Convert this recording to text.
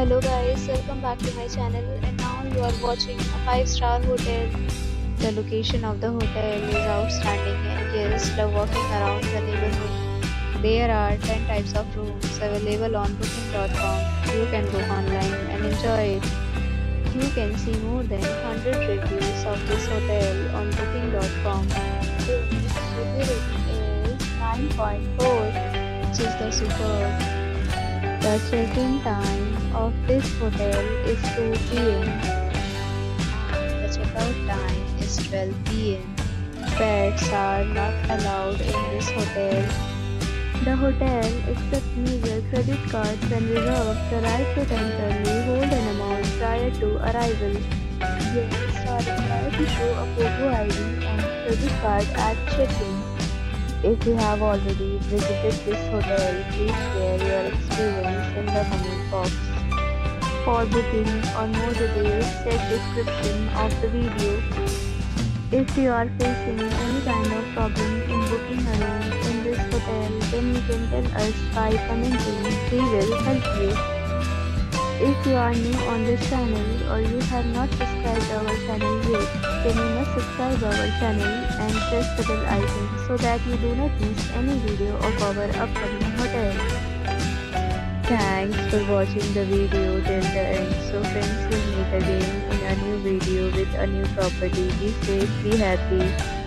Hello guys, welcome back to my channel, and now you are watching a 5-star hotel. The location of the hotel is outstanding and guests love walking around the neighborhood. There are 10 types of rooms available on booking.com. You can book online and enjoy it. You can see more than 100 reviews of this hotel on booking.com. Its review rating is 9.4, which is the superb. The check-in time of this hotel is 2 p.m. The checkout time is 12 p.m. Pets are not allowed in this hotel. The hotel accepts major credit cards and reserves the right to temporarily hold an amount prior to arrival. Guests are required to show a photo ID and credit card at check-in. If you have already visited this hotel, please share your experience in the comment box. For booking or more details, check description of the video. If you are facing any kind of problem in booking a room in this hotel, then you can tell us by commenting. We will help you. If you are new on this channel or you have not subscribed our channel yet, then you must subscribe our channel and press the bell icon so that you do not miss any video of our upcoming hotel. Thanks for watching the video till the end. So friends, will meet again in a new video with a new property. Be safe, be happy.